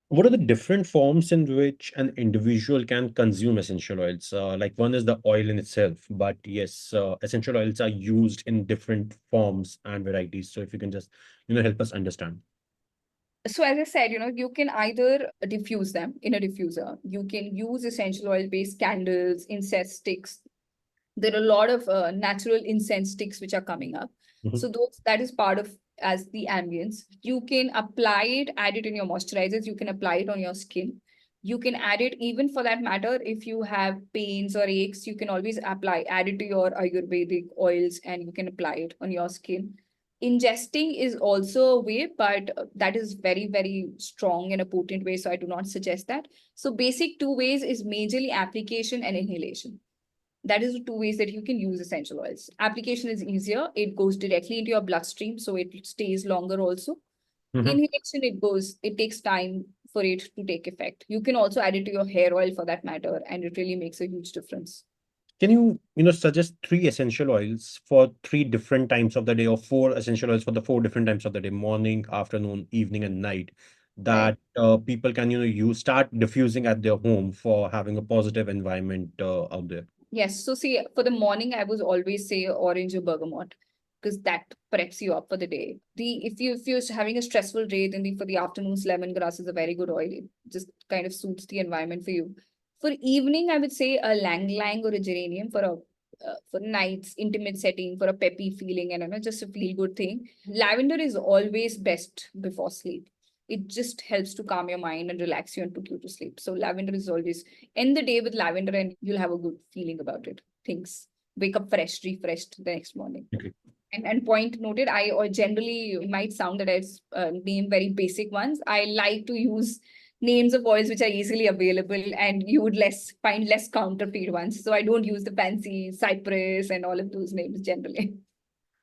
What are the different forms in which an individual can consume essential oils? Like one is the oil in itself, but yes, essential oils are used in different forms and varieties. So if you can just, help us understand. So as I said, you can either diffuse them in a diffuser. You can use essential oil based candles, incense sticks. There are a lot of natural incense sticks which are coming up. Mhm. So those that is part of as the ambience. You can apply it, add it in your moisturizers. You can apply it on your skin. You can add it even for that matter if you have pains or aches. You can always add it to your Ayurvedic oils, and you can apply it on your skin. Ingesting is also a way, but that is very, very strong and a potent way. So I do not suggest that. So basic two ways is majorly application and inhalation. That is the two ways that you can use essential oils. Application is easier. It goes directly into your bloodstream, so it stays longer also. Mhm. Inhalation, it takes time for it to take effect. You can also add it to your hair oil for that matter, and it really makes a huge difference. Can you, suggest three essential oils for three different times of the day, or four essential oils for the four different times of the day, morning, afternoon, evening, and night, Right. that people can, use start diffusing at their home for having a positive environment out there? Yes. So see, for the morning, I would always say orange or bergamot because that preps you up for the day. The if you're having a stressful day, then for the afternoons, lemongrass is a very good oil. It just kind of suits the environment for you. For evening, I would say a lang lang or a geranium for nights, intimate setting, for a peppy feeling, and just a feel good thing. Lavender is always best before sleep. It just helps to calm your mind and relax you and put you to sleep. So lavender is always end the day with lavender and you'll have a good feeling about it. Things wake up fresh, refreshed the next morning. Okay. And point noted, I or generally it might sound that I've named very basic ones. I like to use names of oils which are easily available and you would less find less counterfeit ones. So I don't use the fancy cypress and all of those names generally.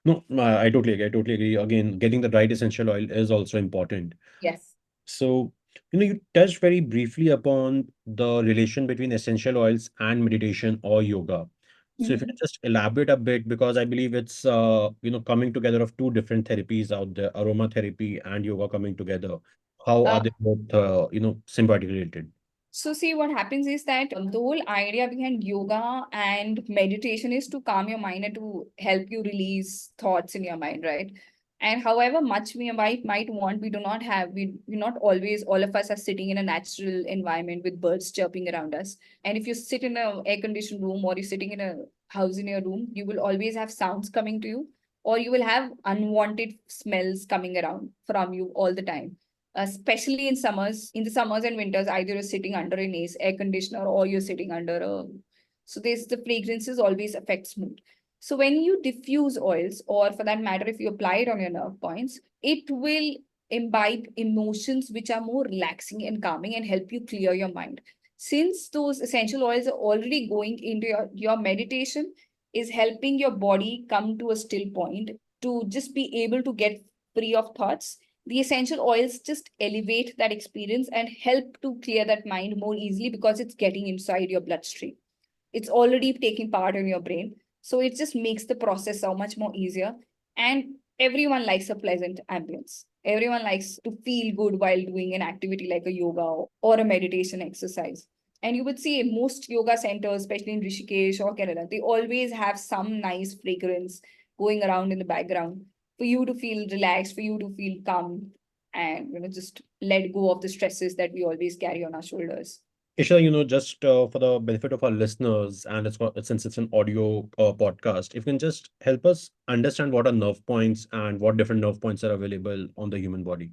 No, I totally agree. I totally agree. Again, getting the right essential oil is also important. Yes. So, you touched very briefly upon the relation between essential oils and meditation or yoga. So if you could Mhm. just elaborate a bit, because I believe it's coming together of two different therapies out there, aromatherapy and yoga coming together. How Uh, are they both symbiotically related? So, see, what happens is that the whole idea behind yoga and meditation is to calm your mind and to help you release thoughts in your mind, right? And however much we might want, we do not have, we not always, all of us are sitting in a natural environment with birds chirping around us. And if you sit in a air conditioned room or you're sitting in a house in your room, you will always have sounds coming to you, or you will have unwanted smells coming around from you all the time, especially in summers. In the summers and winters, either you're sitting under an AC air conditioner or you're sitting under a. So there's the fragrances always affects mood. So when you diffuse oils, or for that matter, if you apply it on your nerve points, it will imbibe emotions which are more relaxing and calming and help you clear your mind. Since those essential oils are already going into your meditation, is helping your body come to a still point to just be able to get free of thoughts. The essential oils just elevate that experience and help to clear that mind more easily because it's getting inside your bloodstream. It's already taking part in your brain. So it just makes the process so much more easier. And everyone likes a pleasant ambience. Everyone likes to feel good while doing an activity like a yoga or a meditation exercise. And you would see most yoga centers, especially in Rishikesh or Kerala, they always have some nice fragrance going around in the background for you to feel relaxed, for you to feel calm, and just let go of the stresses that we always carry on our shoulders. Isha, just for the benefit of our listeners, and since it's an audio podcast, if you can just help us understand what are nerve points and what different nerve points are available on the human body.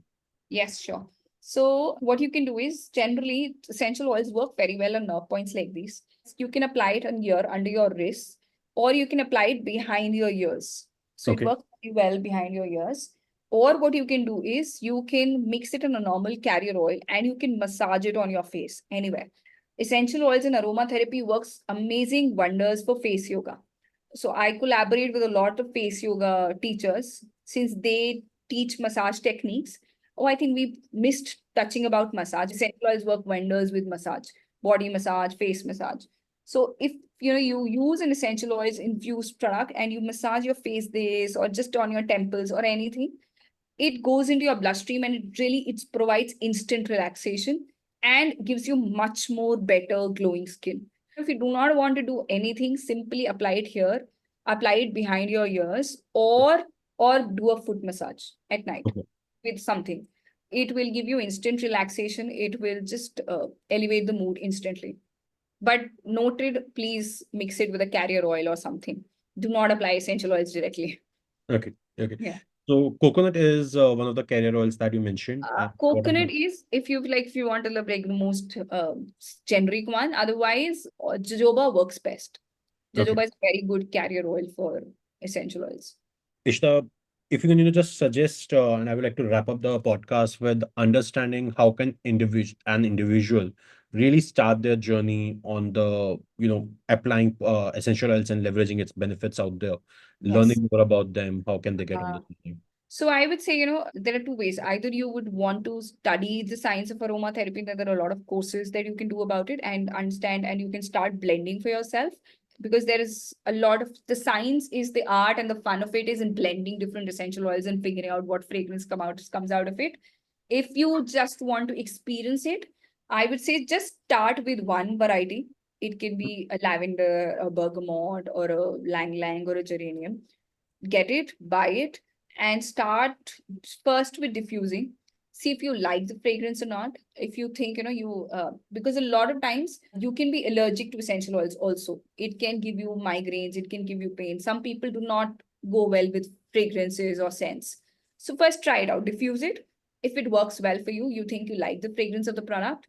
Yes, sure. So what you can do is generally essential oils work very well on nerve points like these. You can apply it on here under your wrists, or you can apply it behind your ears. So it Okay. works very well behind your ears. Or what you can do is you can mix it in a normal carrier oil and you can massage it on your face anywhere. Essential oils and aromatherapy works amazing wonders for face yoga. So I collaborate with a lot of face yoga teachers since they teach massage techniques. Oh, I think we missed touching about massage. Essential oils work wonders with massage, body massage, face massage. So if you use an essential oils infused product and you massage your face this or just on your temples or anything, it goes into your bloodstream and it provides instant relaxation and gives you much more better glowing skin. If you do not want to do anything, simply apply it here, apply it behind your ears, or do a foot massage at night Okay. with something. It will give you instant relaxation. It will just elevate the mood instantly. But noted, please mix it with a carrier oil or something. Do not apply essential oils directly. Okay. Okay. Yeah. So coconut is one of the carrier oils that you mentioned. And what are Coconut the is, if you want to look like the most generic one. Otherwise, jojoba works best. okay. Jojoba is a very good carrier oil for essential oils. Ishta, if you can, just suggest, and I would like to wrap up the podcast with understanding how can an individual really start their journey on the, applying essential oils and leveraging its benefits out there, Yes. learning more about them. How can they get on Uh, this journey? So I would say, there are two ways. Either you would want to study the science of aromatherapy, then there are a lot of courses that you can do about it and understand, and you can start blending for yourself. Because there is a lot of the science is the art, and the fun of it is in blending different essential oils and figuring out what fragrance comes out of it. If you just want to experience it, I would say just start with one variety. It can be a lavender, a bergamot, or a lang lang, or a geranium. Get it, buy it, and start first with diffusing. See if you like the fragrance or not. If you think, because a lot of times you can be allergic to essential oils also. It can give you migraines, it can give you pain. Some people do not go well with fragrances or scents. So first try it out, diffuse it. If it works well for you, you think you like the fragrance of the product,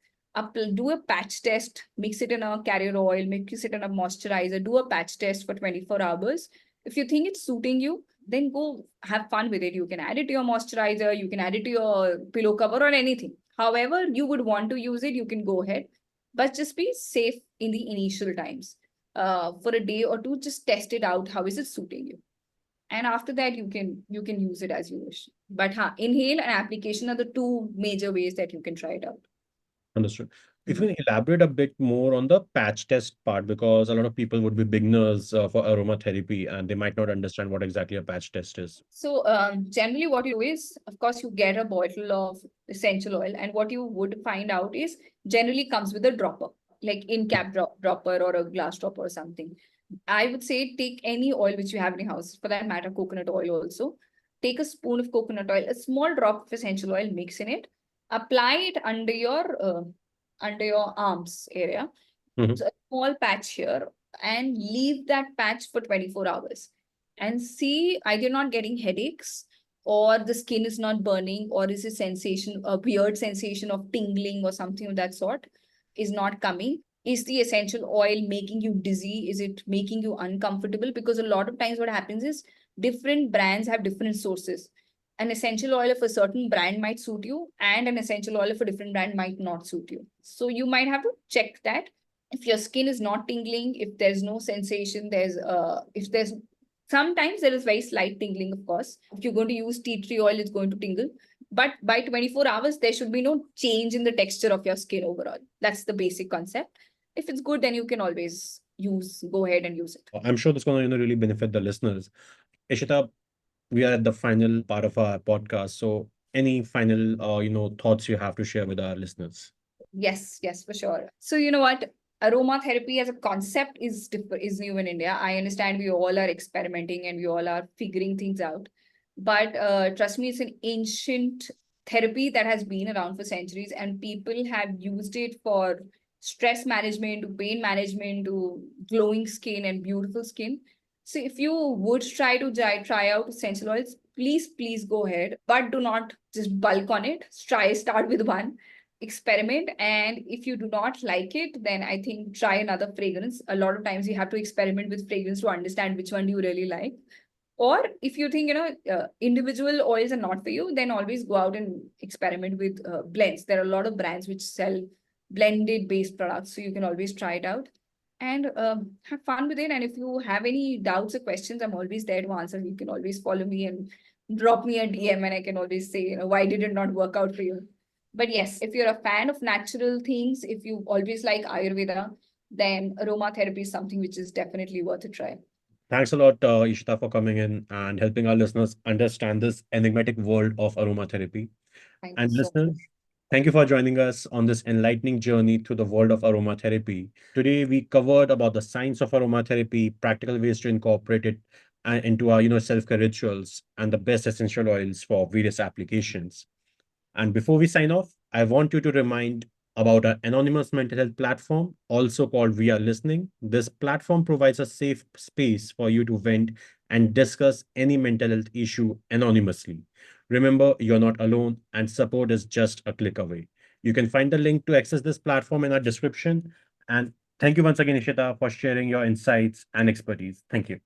do a patch test, mix it in a carrier oil, mix it in a moisturizer, do a patch test for 24 hours. If you think it's suiting you, then go have fun with it. You can add it to your moisturizer, you can add it to your pillow cover or anything. However, you would want to use it, you can go ahead. But just be safe in the initial times. For a day or two, just test it out. How is it suiting you? And after that, you can use it as you wish. But inhale and application are the two major ways that you can try it out. Understood. If Hmm. you can elaborate a bit more on the patch test part, because a lot of people would be beginners for aromatherapy and they might not understand what exactly a patch test is. So generally what you do is, of course, you get a bottle of essential oil, and what you would find out is generally comes with a dropper, like in cap dropper or a glass dropper or something. I would say take any oil which you have in your house, for that matter, coconut oil also. Take a spoon of coconut oil, a small drop of essential oil, mix in it, apply it under your arms area, Mhm. so a small patch here, and leave that patch for 24 hours and see either not getting headaches, or the skin is not burning, or is a weird sensation of tingling or something of that sort is not coming. Is the essential oil making you dizzy? Is it making you uncomfortable? Because a lot of times what happens is different brands have different sources. An essential oil of a certain brand might suit you, and an essential oil of a different brand might not suit you. So you might have to check that. If your skin is not tingling, if there's no sensation, if there's sometimes there is very slight tingling, of course. If you're going to use tea tree oil, it's going to tingle. But by 24 hours, there should be no change in the texture of your skin overall. That's the basic concept. If it's good, then you can always go ahead and use it. I'm sure that's going to really benefit the listeners. Ishita, we are at the final part of our podcast. So, any final, thoughts you have to share with our listeners? Yes, yes, for sure. So you know what? Aromatherapy as a concept is new in India. I understand we all are experimenting and we all are figuring things out. But trust me, it's an ancient therapy that has been around for centuries, and people have used it for stress management, to pain management, to glowing skin and beautiful skin. So if you would try out essential oils, please go ahead, but do not just bulk on it. Start with one, experiment, and if you do not like it, then I think try another fragrance. A lot of times you have to experiment with fragrance to understand which one do you really like. Or if you think individual oils are not for you, then always go out and experiment with blends. There are a lot of brands which sell blended based products, so you can always try it out and have fun with it. And if you have any doubts or questions, I'm always there to answer. You can always follow me and drop me a DM, and I can always say, why did it not work out for you? But yes, if you're a fan of natural things, if you always like Ayurveda, then aromatherapy is something which is definitely worth a try. Thanks a lot, Ishita, for coming in and helping our listeners understand this enigmatic world of aromatherapy. Thank you And so listeners, thank you for joining us on this enlightening journey through the world of aromatherapy. Today, we covered about the science of aromatherapy, practical ways to incorporate it into our, self-care rituals, and the best essential oils for various applications. And before we sign off, I want you to remind about our anonymous mental health platform, also called We Are Listening. This platform provides a safe space for you to vent and discuss any mental health issue anonymously. Remember, you're not alone, and support is just a click away. You can find the link to access this platform in our description. And thank you once again, Ishita, for sharing your insights and expertise. Thank you.